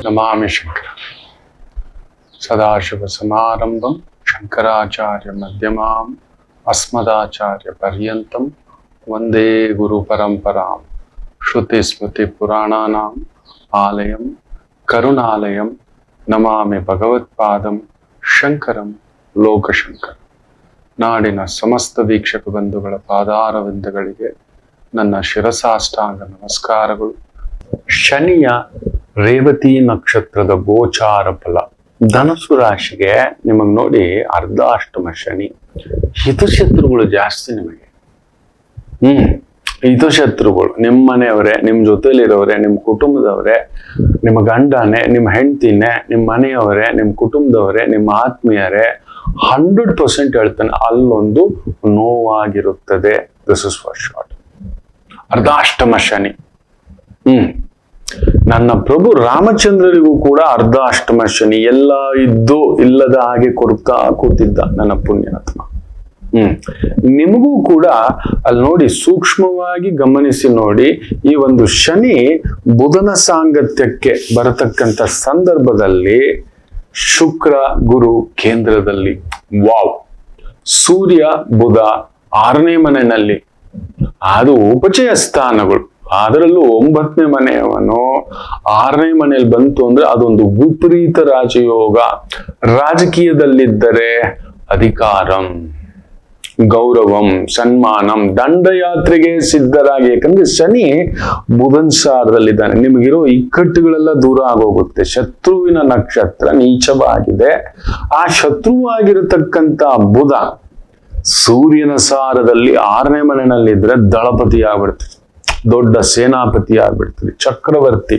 ನಮಾಮಿ ಶಂಕರ. ಸದಾಶಿವ ಸಮಾರಂಭಂ ಶಂಕರಾಚಾರ್ಯ ಮಧ್ಯಮಾಂ ಅಸ್ಮದಾಚಾರ್ಯ ಪರ್ಯಂತಂ ವಂದೇ ಗುರು ಪರಂಪರಾಂ. ಶ್ರುತಿ ಸ್ಮೃತಿ ಪುರಾಣಾನಾಂ ಆಲಯಂ ಕರುಣಾಲಯಂ ನಮಾಮಿ ಭಗವತ್ಪಾದಂ ಶಂಕರಂ ಲೋಕಶಂಕರ. ನಾಡಿನ ಸಮಸ್ತ ವೀಕ್ಷಕ ಬಂಧುಗಳ ಪಾದಾರವಿಂದಗಳಿಗೆ ನನ್ನ ಶಿರಸಾಷ್ಟಾಂಗ ನಮಸ್ಕಾರಗಳು. ಶನಿಯ ರೇವತಿ ನಕ್ಷತ್ರದ ಗೋಚಾರ ಫಲ. ಧನುಸು ರಾಶಿಗೆ ನಿಮಗ್ ನೋಡಿ ಅರ್ಧಾಷ್ಟಮ ಶನಿ. ಹಿತಶತ್ರುಗಳು ಜಾಸ್ತಿ ನಿಮಗೆ. ಹಿತಶತ್ರುಗಳು ನಿಮ್ಮ ಮನೆಯವರೇ, ನಿಮ್ ಜೊತೆಲಿರೋರೆ, ನಿಮ್ ಕುಟುಂಬದವರೇ, ನಿಮ್ಮ ಗಂಡನೇ, ನಿಮ್ಮ ಹೆಂಡತಿನೇ, ನಿಮ್ಮ ಮನೆಯವರೇ, ನಿಮ್ ಕುಟುಂಬದವರೇ, ನಿಮ್ಮ ಆತ್ಮೀಯರೇ. 100% ಹೇಳ್ತಾನೆ, ಅಲ್ಲೊಂದು ನೋವಾಗಿರುತ್ತದೆ. This is for short. ಅರ್ಧಾಷ್ಟಮ ಶನಿ. ನನ್ನ ಪ್ರಭು ರಾಮಚಂದ್ರರಿಗೂ ಕೂಡ ಅರ್ಧಾಷ್ಟಮ ಶನಿ. ಎಲ್ಲ ಇದ್ದು ಇಲ್ಲದ ಹಾಗೆ ಕೊರತಾ ಕೂತಿದ್ದ ನನ್ನ ಪುಣ್ಯಾತ್ಮ. ನಿಮಗೂ ಕೂಡ ಅಲ್ಲಿ ನೋಡಿ, ಸೂಕ್ಷ್ಮವಾಗಿ ಗಮನಿಸಿ ನೋಡಿ. ಈ ಒಂದು ಶನಿ ಬುಧನ ಸಾಂಗತ್ಯಕ್ಕೆ ಬರತಕ್ಕಂಥ ಸಂದರ್ಭದಲ್ಲಿ ಶುಕ್ರ ಗುರು ಕೇಂದ್ರದಲ್ಲಿ, ವಾವ್. ಸೂರ್ಯ ಬುಧ 6ನೇ ಮನೆಯಲ್ಲಿ, ಅದು ಉಪಚಯ ಸ್ಥಾನಗಳು. ಅದರಲ್ಲೂ 9ನೇ ಮನೆಯವನು 6ನೇ ಮನೆಯಲ್ಲಿ ಬಂತು ಅಂದ್ರೆ ಅದೊಂದು ವಿಪರೀತ ರಾಜಯೋಗ. ರಾಜಕೀಯದಲ್ಲಿದ್ದರೆ ಅಧಿಕಾರಂ, ಗೌರವಂ, ಸನ್ಮಾನಂ, ದಂಡಯಾತ್ರೆಗೆ ಸಿದ್ಧರಾಗಿ. ಯಾಕಂದ್ರೆ ಶನಿ ಬುಧನ್ ಸಾರದಲ್ಲಿದ್ದಾನೆ. ನಿಮಗಿರೋ ಇಕ್ಕಟ್ಟುಗಳೆಲ್ಲ ದೂರ ಆಗೋಗುತ್ತೆ. ಶತ್ರುವಿನ ನಕ್ಷತ್ರ ನೀಚವಾಗಿದೆ. ಆ ಶತ್ರುವಾಗಿರತಕ್ಕಂತ ಬುಧ ಸೂರ್ಯನ ಸಾರದಲ್ಲಿ 6ನೇ ಮನೆಯಲ್ಲಿದ್ರೆ ದಳಪತಿ ಆಗ್ಬಿಡ್ತದೆ, ದೊಡ್ಡ ಸೇನಾಪತಿ ಆಗ್ಬಿಡ್ತದೆ, ಚಕ್ರವರ್ತಿ,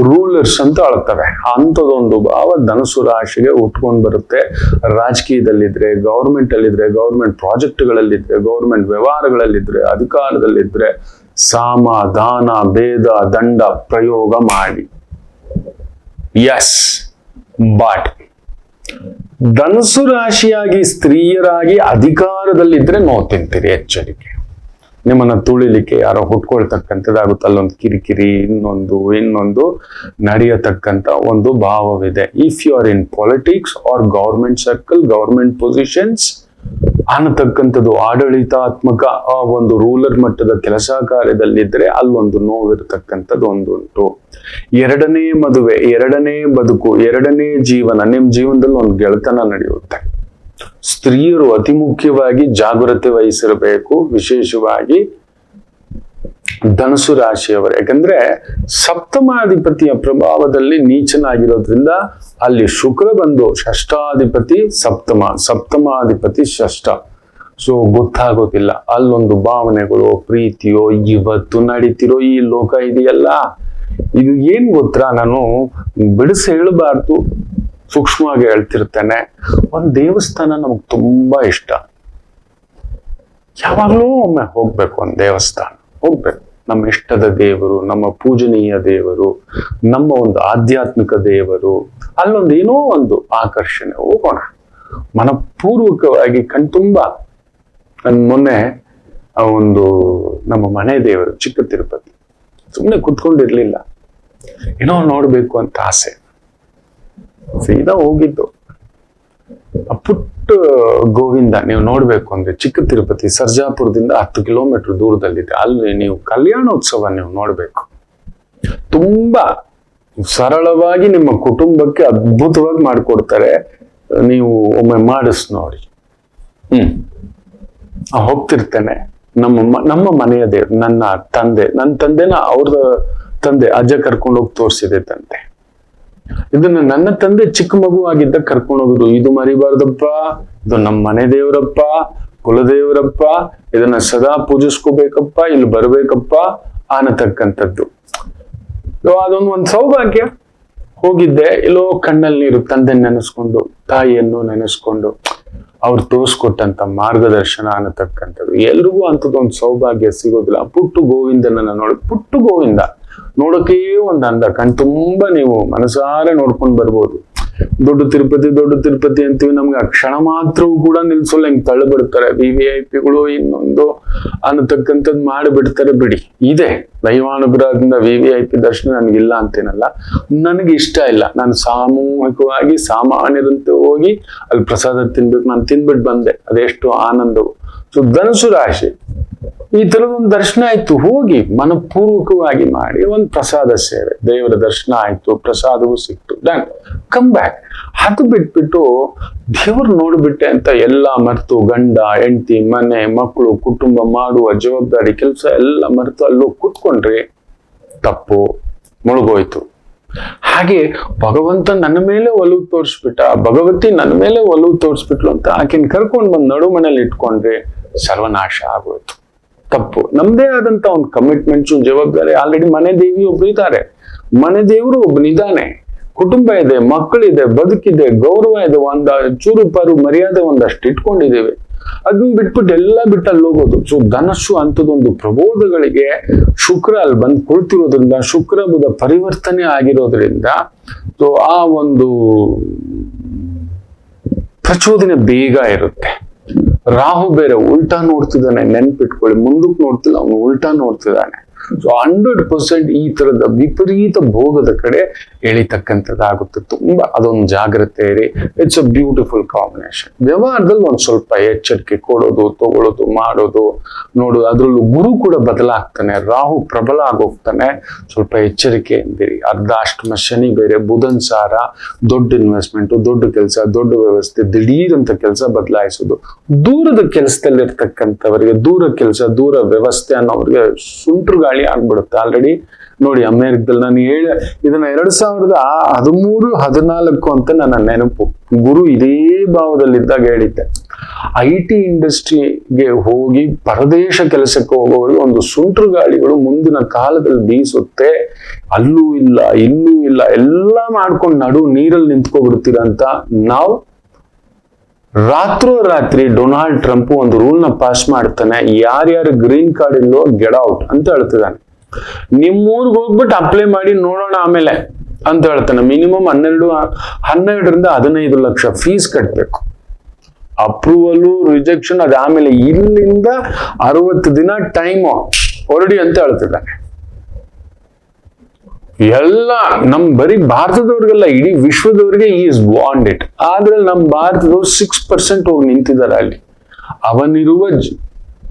ರೂಲರ್ಸ್ ಅಂತ ಅಳ್ತವೆ. ಅಂಥದೊಂದು ಭಾವ ಧನುಸು ರಾಶಿಗೆ ಉಟ್ಕೊಂಡು ಬರುತ್ತೆ. ರಾಜಕೀಯದಲ್ಲಿದ್ರೆ, ಗೌರ್ಮೆಂಟ್ ಅಲ್ಲಿದ್ರೆ, ಗೌರ್ಮೆಂಟ್ ಪ್ರಾಜೆಕ್ಟ್ಗಳಲ್ಲಿದ್ರೆ, ಗೌರ್ಮೆಂಟ್ ವ್ಯವಹಾರಗಳಲ್ಲಿದ್ರೆ, ಅಧಿಕಾರದಲ್ಲಿದ್ರೆ ಸಾಮ ದಾನ ಭೇದ ದಂಡ ಪ್ರಯೋಗ ಮಾಡಿ. ಎಸ್, ಬಟ್ ಧನುಸು ರಾಶಿಯಾಗಿ ಸ್ತ್ರೀಯರಾಗಿ ಅಧಿಕಾರದಲ್ಲಿದ್ರೆ ನೋ ತಿಂತೀರಿ. ಎಚ್ಚರಿಕೆ. ನಿಮ್ಮನ್ನ ತುಳಿಲಿಕ್ಕೆ ಯಾರೋ ಹುಟ್ಕೊಳ್ತಕ್ಕಂಥದ್ದಾಗುತ್ತೆ. ಅಲ್ಲೊಂದು ಕಿರಿಕಿರಿ, ಇನ್ನೊಂದು ನಡೆಯತಕ್ಕಂಥ ಒಂದು ಭಾವವಿದೆ. If you are in politics or government circle, government positions ಅನ್ನತಕ್ಕಂಥದ್ದು, ಆಡಳಿತಾತ್ಮಕ ಆ ಒಂದು ರೂಲರ್ ಮಟ್ಟದ ಕೆಲಸ ಕಾರ್ಯದಲ್ಲಿದ್ರೆ ಅಲ್ಲೊಂದು ನೋವಿರತಕ್ಕಂಥದ್ದು ಒಂದುಂಟು. 2ನೇ ಮದುವೆ, 2ನೇ ಬದುಕು, 2ನೇ ಜೀವನ, ನಿಮ್ ಜೀವನದಲ್ಲಿ ಒಂದು ಗೆಳೆತನ ನಡೆಯುತ್ತೆ. ಸ್ತ್ರೀಯರು ಅತಿ ಮುಖ್ಯವಾಗಿ ಜಾಗೃತಿ ವಹಿಸಿರಬೇಕು, ವಿಶೇಷವಾಗಿ ಧನುಸು ರಾಶಿಯವರು. ಯಾಕಂದ್ರೆ ಸಪ್ತಮಾಧಿಪತಿಯ ಪ್ರಭಾವದಲ್ಲಿ ನೀಚನಾಗಿರೋದ್ರಿಂದ ಅಲ್ಲಿ ಶುಕ್ರ ಬಂದು ಷಷ್ಠಾಧಿಪತಿ ಸಪ್ತಮಾಧಿಪತಿ ಷಷ್ಠ. ಸೊ ಗೊತ್ತಾಗೋದಿಲ್ಲ. ಅಲ್ಲೊಂದು ಭಾವನೆಗಳು, ಪ್ರೀತಿಯೋ, ಇವತ್ತು ನಡೀತಿರೋ ಈ ಲೋಕ ಇದೆಯಲ್ಲ, ಇದು ಏನ್ ಗೊತ್ತಾ, ನಾನು ಬಿಡಿಸಿ ಹೇಳಬಾರ್ದು, ಸೂಕ್ಷ್ಮವಾಗಿ ಹೇಳ್ತಿರ್ತೇನೆ. ಒಂದು ದೇವಸ್ಥಾನ ನಮಗ್ ತುಂಬಾ ಇಷ್ಟ. ಯಾವಾಗ್ಲೂ ಒಮ್ಮೆ ಹೋಗ್ಬೇಕು, ಒಂದು ದೇವಸ್ಥಾನ ಹೋಗ್ಬೇಕು. ನಮ್ಮ ಇಷ್ಟದ ದೇವರು, ನಮ್ಮ ಪೂಜನೀಯ ದೇವರು, ನಮ್ಮ ಒಂದು ಆಧ್ಯಾತ್ಮಿಕ ದೇವರು, ಅಲ್ಲೊಂದು ಏನೋ ಒಂದು ಆಕರ್ಷಣೆ. ಹೋಗೋಣ ಮನಪೂರ್ವಕವಾಗಿ, ಕಣ್ತುಂಬ. ಮೊನ್ನೆ ಒಂದು ನಮ್ಮ ಮನೆ ದೇವರು ಚಿಕ್ಕ ತಿರುಪತಿ, ಸುಮ್ಮನೆ ಕುತ್ಕೊಂಡಿರ್ಲಿಲ್ಲ, ಏನೋ ನೋಡ್ಬೇಕು ಅಂತ ಆಸೆ, ಸೀದಾ ಹೋಗಿದ್ದು. ಆ ಪುಟ್ಟ ಗೋವಿಂದ ನೀವು ನೋಡ್ಬೇಕು ಅಂದ್ರೆ ಚಿಕ್ಕ ತಿರುಪತಿ ಸರ್ಜಾಪುರದಿಂದ 10 ಕಿಲೋಮೀಟರ್ ದೂರದಲ್ಲಿದೆ. ಅಲ್ಲಿ ನೀವು ಕಲ್ಯಾಣೋತ್ಸವ ನೀವು ನೋಡ್ಬೇಕು. ತುಂಬಾ ಸರಳವಾಗಿ ನಿಮ್ಮ ಕುಟುಂಬಕ್ಕೆ ಅದ್ಭುತವಾಗಿ ಮಾಡಿಕೊಡ್ತಾರೆ. ನೀವು ಒಮ್ಮೆ ಮಾಡಿಸ್ ನೋಡಿ. ಹೋಗ್ತಿರ್ತೇನೆ. ನಮ್ಮ ಮನೆಯ ದೇವ್ರು, ನನ್ನ ತಂದೆನ ಅವ್ರ ತಂದೆ ಅಜ್ಜ ಕರ್ಕೊಂಡು ಹೋಗಿ ತೋರಿಸಿದೆ ತಂದೆ. ಇದನ್ನ ನನ್ನ ತಂದೆ ಚಿಕ್ಕ ಮಗು ಆಗಿದ್ದ ಕರ್ಕೊಂಡು ಹೋಗಿದ್ರು. ಇದು ಮರಿಬಾರ್ದಪ್ಪ, ಇದು ನಮ್ಮ ಮನೆ ದೇವರಪ್ಪ, ಕುಲದೇವರಪ್ಪ, ಇದನ್ನ ಸದಾ ಪೂಜಿಸ್ಕೋಬೇಕಪ್ಪ, ಇಲ್ಲಿ ಬರ್ಬೇಕಪ್ಪ ಅನ್ನತಕ್ಕಂಥದ್ದು. ಅದೊಂದು ಸೌಭಾಗ್ಯ. ಹೋಗಿದ್ದೆ, ಇಲ್ಲೋ ಕಣ್ಣಲ್ಲಿ ನೀರು, ತಂದೆ ನೆನೆಸ್ಕೊಂಡು, ತಾಯಿಯನ್ನು ನೆನೆಸ್ಕೊಂಡು, ಅವ್ರು ತೋರಿಸ್ಕೊಟ್ಟಂತ ಮಾರ್ಗದರ್ಶನ ಅನ್ನತಕ್ಕಂಥದ್ದು. ಎಲ್ರಿಗೂ ಅಂಥದ್ದೊಂದು ಸೌಭಾಗ್ಯ ಸಿಗೋದಿಲ್ಲ. ಪುಟ್ಟು ಗೋವಿಂದನನ್ನ ನೋಡಿ, ಪುಟ್ಟು ಗೋವಿಂದ ನೋಡೋಕೆ ಒಂದು ಅಂದ, ಕಣ್ ತುಂಬಾ ನೀವು ಮನಸಾರೆ ನೋಡ್ಕೊಂಡು ಬರ್ಬೋದು. ದೊಡ್ಡ ತಿರುಪತಿ ಅಂತೀವಿ, ನಮ್ಗೆ ಆ ಕ್ಷಣ ಮಾತ್ರವೂ ಕೂಡ ನಿಲ್ಸೋಲ್ಲ, ಹಿಂಗ್ ತಳ್ಳಿಬಿಡ್ತಾರೆ VVIPಗಳು ಇನ್ನೊಂದು ಅನ್ನತಕ್ಕಂಥದ್ದು ಮಾಡಿಬಿಡ್ತಾರೆ. ಬಿಡಿ, ಇದೆ ದೈವಾನುಗ್ರಹದಿಂದ VVIP ದರ್ಶನ ನನಗಿಲ್ಲ ಅಂತೇನಲ್ಲ, ನನಗೆ ಇಷ್ಟ ಇಲ್ಲ. ನಾನು ಸಾಮೂಹಿಕವಾಗಿ ಸಾಮಾನ್ಯರಂತೆ ಹೋಗಿ ಅಲ್ಲಿ ಪ್ರಸಾದ ತಿನ್ಬೇಕು, ನಾನು ತಿನ್ಬಿಟ್ಟು ಬಂದೆ, ಅದೆಷ್ಟು ಆನಂದವು. ಸೊ ಧನುಸು ರಾಶಿ ಈ ತರದೊಂದು ದರ್ಶನ ಆಯ್ತು, ಹೋಗಿ ಮನಪೂರ್ವಕವಾಗಿ ಮಾಡಿ ಒಂದು ಪ್ರಸಾದ ಸೇವೆ, ದೇವರ ದರ್ಶನ ಆಯ್ತು, ಪ್ರಸಾದವೂ ಸಿಕ್ತು, ಡನ್, ಕಮ್ ಬ್ಯಾಕ್. ಅದು ಬಿಟ್ಬಿಟ್ಟು ದೇವ್ರು ನೋಡ್ಬಿಟ್ಟೆ ಅಂತ ಎಲ್ಲ ಮರೆತು ಗಂಡ ಹೆಂಡತಿ ಮನೆ ಮಕ್ಕಳು ಕುಟುಂಬ ಮಾಡುವ ಜವಾಬ್ದಾರಿ ಕೆಲಸ ಎಲ್ಲ ಮರೆತು ಅಲ್ಲೋ ಕೂತ್ಕೊಂಡ್ರಿ, ತಪ್ಪು, ಮುಳುಗೋಯ್ತು. ಹಾಗೆ ಭಗವಂತ ನನ್ನ ಮೇಲೆ ಒಲವು ತೋರಿಸ್ಬಿಟ್ಟ, ಭಗವತಿ ನನ್ನ ಮೇಲೆ ಒಲವು ತೋರಿಸ್ಬಿಟ್ಲು ಅಂತ ಆಕಿನ ಕರ್ಕೊಂಡ್ ಬಂದ್ ನಡು ಮನೇಲಿ ಇಟ್ಕೊಂಡ್ರೆ ಸರ್ವನಾಶ ಆಗೋಯ್ತು, ತಪ್ಪು. ನಮ್ದೇ ಆದಂತ ಒಂದು ಕಮಿಟ್ಮೆಂಟ್ಸ್ ಜವಾಬ್ದಾರಿ. ಆಲ್ರೆಡಿ ಮನೆ ದೇವಿ ಒಬ್ರು ಇದ್ದಾರೆ, ಮನೆ ದೇವರು ಒಬ್ಬನಿದ್ದಾನೆ, ಕುಟುಂಬ ಇದೆ, ಮಕ್ಕಳಿದೆ, ಬದುಕಿದೆ, ಗೌರವ ಇದೆ, ಚೂರು ಪಾರು ಮರ್ಯಾದೆ ಒಂದಷ್ಟು ಇಟ್ಕೊಂಡಿದ್ದೇವೆ. ಅದನ್ನ ಬಿಟ್ಬಿಟ್ಟು ಎಲ್ಲ ಬಿಟ್ಟು ಅಲ್ಲಿ ಹೋಗೋದು. ಸೊ ಧನಸ್ಸು ಅಂತದೊಂದು ಪ್ರಬೋಧಗಳಿಗೆ ಶುಕ್ರ ಅಲ್ಲಿ ಬಂದು ಕುಳಿತಿರೋದ್ರಿಂದ, ಶುಕ್ರ ಬುಧ ಪರಿವರ್ತನೆ ಆಗಿರೋದ್ರಿಂದ ಸೊ ಆ ಒಂದು ಪ್ರಚೋದನೆ ಬೇಗ ಇರುತ್ತೆ. ರಾಹು ಬೇರೆ ಉಲ್ಟಾ ನೋಡ್ತಿದ್ದಾನೆ, ನೆನ್ಪಿಟ್ಕೊಳ್ಳಿ, ಮುಂದಕ್ಕೆ ನೋಡ್ತಿಲ್ಲ, ಅವನು ಉಲ್ಟಾ ನೋಡ್ತಿದ್ದಾನೆ. ಸೊ 100% ಈ ತರದ ವಿಪರೀತ ಭೋಗದ ಕಡೆ ಎಳಿತಕ್ಕಂಥದ್ದಾಗುತ್ತೆ. ತುಂಬಾ ಅದೊಂದು ಜಾಗ್ರತೆ ಇರಿ. It's a beautiful combination. ವ್ಯವಹಾರದಲ್ಲಿ ಒಂದ್ ಸ್ವಲ್ಪ ಎಚ್ಚರಿಕೆ ಕೊಡೋದು, ತಗೊಳ್ಳೋದು, ಮಾಡೋದು, ನೋಡೋದು. ಅದ್ರಲ್ಲೂ ಗುರು ಕೂಡ ಬದಲಾಗ್ತಾನೆ, ರಾಹು ಪ್ರಬಲ ಆಗೋಗ್ತಾನೆ, ಸ್ವಲ್ಪ ಎಚ್ಚರಿಕೆ ಎಂದಿರಿ. ಅರ್ಧಾಷ್ಟಮ ಶನಿ ಬೇರೆ, ಬುಧನ್ ಸಾರ, ದೊಡ್ಡ ಇನ್ವೆಸ್ಟ್ಮೆಂಟ್, ದೊಡ್ಡ ಕೆಲಸ, ದೊಡ್ಡ ವ್ಯವಸ್ಥೆ, ದಿಢೀರ್ ಅಂತ ಕೆಲಸ ಬದಲಾಯಿಸೋದು. ದೂರದ ಕೆಲಸದಲ್ಲಿರ್ತಕ್ಕಂಥವರಿಗೆ ದೂರ ಕೆಲಸ, ದೂರ ವ್ಯವಸ್ಥೆ ಅನ್ನೋರಿಗೆ ಸುಂಟ್ರು ಗಾಳಿ ಆಗ್ಬಿಡುತ್ತೆ. ಆಲ್ರೆಡಿ ನೋಡಿ ಅಮೆರಿಕದಲ್ಲಿ ನಾನು ಇದನ್ನ 2013-14 ಅಂತ ನನ್ನ ನೆನಪು. ಗುರು ಇದೇ ಭಾವದಲ್ಲಿದ್ದಾಗ ಹೇಳಿದ್ದೆ, IT ಇಂಡಸ್ಟ್ರಿಗೆ ಹೋಗಿ ಪರದೇಶ ಕೆಲಸಕ್ಕೆ ಹೋಗೋರಿಗೆ ಒಂದು ಸುಂಟ್ರು ಗಾಳಿಗಳು ಮುಂದಿನ ಕಾಲದಲ್ಲಿ ಬೀಸುತ್ತೆ, ಅಲ್ಲೂ ಇಲ್ಲ ಇಲ್ಲೂ ಇಲ್ಲ, ಎಲ್ಲ ಮಾಡ್ಕೊಂಡು ನಡು ನೀರಲ್ಲಿ ನಿಂತ್ಕೊಬಿಡ್ತೀರ ಅಂತ. ನಾವು ರಾತ್ರಿ ಡೊನಾಲ್ಡ್ ಟ್ರಂಪ್ ಒಂದು ರೂಲ್ ನ ಪಾಸ್ ಮಾಡ್ತಾನೆ, ಯಾರ್ಯಾರು ಗ್ರೀನ್ ಕಾರ್ಡ್ ಇಲ್ಲೋ ಗೆಟ್ ಔಟ್ ಅಂತ ಹೇಳ್ತಿದ್ದಾನೆ. ನಿಮ್ಮೂರ್ಗೆ ಹೋಗ್ಬಿಟ್ಟು ಅಪ್ಲೈ ಮಾಡಿ ನೋಡೋಣ ಆಮೇಲೆ ಅಂತ ಹೇಳ್ತಾನೆ. ಮಿನಿಮಮ್ 12ರಿಂದ 15 ಲಕ್ಷ ಫೀಸ್ ಕಟ್ಬೇಕು, ಅಪ್ರೂವಲ್ ರಿಜೆಕ್ಷನ್, ಅದಾದ್ಮೇಲೆ ಇಲ್ಲಿಂದ 60 ದಿನ ಟೈಮ್ ಹೊರಡಿ ಅಂತ ಹೇಳ್ತಿದ್ದಾನೆ. ಎಲ್ಲ ನಮ್ ಬರೀ ಭಾರತದವ್ರಿಗೆಲ್ಲ, ಇಡೀ ವಿಶ್ವದವ್ರಿಗೆ ಈಸ್ ವಾಂಟ್ ಇಟ್. ಆದ್ರೆ ನಮ್ ಭಾರತದವ್ರು 6% ಹೋಗಿ ನಿಂತಿದ್ದಾರೆ ಅಲ್ಲಿ. ಅವನಿರುವ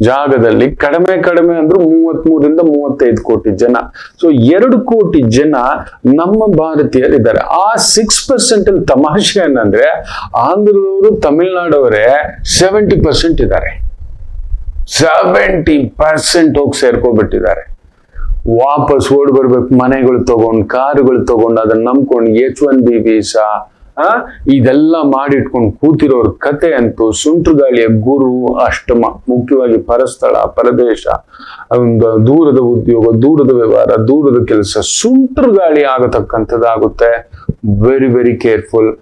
ಜಾಗದಲ್ಲಿ ಕಡಿಮೆ ಅಂದ್ರೂ 33-35 ಕೋಟಿ ಜನ. ಸೊ 2 ಕೋಟಿ ಜನ ನಮ್ಮ ಭಾರತೀಯರಿದ್ದಾರೆ. ಆ 6% ಅಲ್ಲಿ ತಮಾಷೆ ಏನಂದ್ರೆ, ಆಂಧ್ರದವರು ತಮಿಳ್ನಾಡವರೇ 70% ಇದ್ದಾರೆ. 70% ಹೋಗಿ ಸೇರ್ಕೊಬಿಟ್ಟಿದ್ದಾರೆ. ವಾಪಸ್ ಓಡ್ ಬರ್ಬೇಕು, ಮನೆಗಳು ತಗೊಂಡು, ಕಾರುಗಳು ತಗೊಂಡು, ಅದನ್ನ ನಂಬ್ಕೊಂಡು H1B ವೀಸಾ ಇದೆಲ್ಲ ಮಾಡಿಟ್ಕೊಂಡು ಕೂತಿರೋರ್ ಕತೆ ಅಂತೂ ಸುಂಟ್ರು ಗಾಳಿಯ ಗುರು ಅಷ್ಟಮ. ಮುಖ್ಯವಾಗಿ ಪರಸ್ಥಳ, ಪರದೇಶ, ಒಂದು ದೂರದ ಉದ್ಯೋಗ, ದೂರದ ವ್ಯವಹಾರ, ದೂರದ ಕೆಲಸ, ಸುಂಟ್ರು ಗಾಳಿ ಆಗತಕ್ಕಂಥದ್ದಾಗುತ್ತೆ. Very very careful.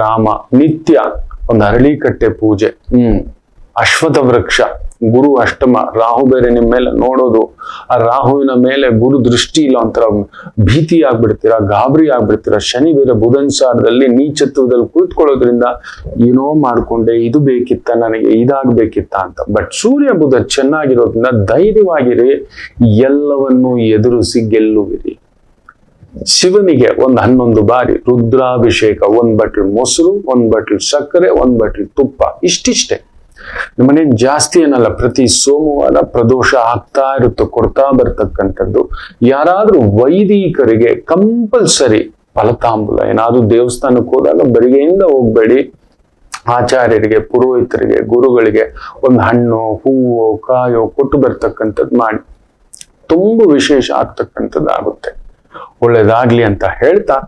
ರಾಮ ನಿತ್ಯ ಒಂದು ಅರಳಿಕಟ್ಟೆ ಪೂಜೆ, ಅಶ್ವತ್ಥ ವೃಕ್ಷ, ಗುರು ಅಷ್ಟಮ, ರಾಹು ಬೇರೆ ನಿಮ್ಮ ಮೇಲೆ ನೋಡೋದು, ಆ ರಾಹುವಿನ ಮೇಲೆ ಗುರು ದೃಷ್ಟಿ ಇಲ್ಲ, ಒಂಥರ ಭೀತಿ ಆಗ್ಬಿಡ್ತೀರಾ, ಗಾಬರಿ ಆಗ್ಬಿಡ್ತೀರಾ. ಶನಿ ಬೇರೆ ಬುಧನ್ ಸಾರದಲ್ಲಿ ನೀಚತ್ವದಲ್ಲಿ ಕುಳಿತುಕೊಳ್ಳೋದ್ರಿಂದ ಏನೋ ಮಾಡ್ಕೊಂಡೆ, ಇದು ಬೇಕಿತ್ತ ನನಗೆ, ಇದಾಗ್ಬೇಕಿತ್ತ ಅಂತ. ಬಟ್ ಸೂರ್ಯ ಬುಧ ಚೆನ್ನಾಗಿರೋದ್ರಿಂದ ಧೈರ್ಯವಾಗಿರಿ, ಎಲ್ಲವನ್ನೂ ಎದುರಿಸಿ ಗೆಲ್ಲುವಿರಿ. ಶಿವನಿಗೆ 11 ಬಾರಿ ರುದ್ರಾಭಿಷೇಕ, 1 ಬಟ್ಲು ಮೊಸರು, 1 ಬಟ್ಲು ಸಕ್ಕರೆ, 1 ಬಟ್ಲು ತುಪ್ಪ, ಇಷ್ಟಿಷ್ಟೇ. ನಮ್ಮನೇನ್ ಜಾಸ್ತಿ ಏನಲ್ಲ. ಪ್ರತಿ ಸೋಮವಾರ ಪ್ರದೋಷ ಆಗ್ತಾ ಇರುತ್ತೆ, ಕೊಡ್ತಾ ಬರ್ತಕ್ಕಂಥದ್ದು. ಯಾರಾದ್ರೂ ವೈದಿಕರಿಗೆ ಕಂಪಲ್ಸರಿ ಫಲತಾಂಬೂಲ, ಏನಾದ್ರೂ ದೇವಸ್ಥಾನಕ್ಕೆ ಹೋದಾಗ ಬರಿಗೆಯಿಂದ ಹೋಗ್ಬೇಡಿ. ಆಚಾರ್ಯರಿಗೆ, ಪುರೋಹಿತರಿಗೆ, ಗುರುಗಳಿಗೆ ಒಂದು ಹಣ್ಣು, ಹೂವು, ಕಾಯೋ ಕೊಟ್ಟು ಬರ್ತಕ್ಕಂಥದ್ದು ಮಾಡಿ. ತುಂಬಾ ವಿಶೇಷ ಆಗ್ತಕ್ಕಂಥದ್ದಾಗುತ್ತೆ. ಒಳ್ಳೇದಾಗ್ಲಿ ಅಂತ ಹೇಳ್ತಾ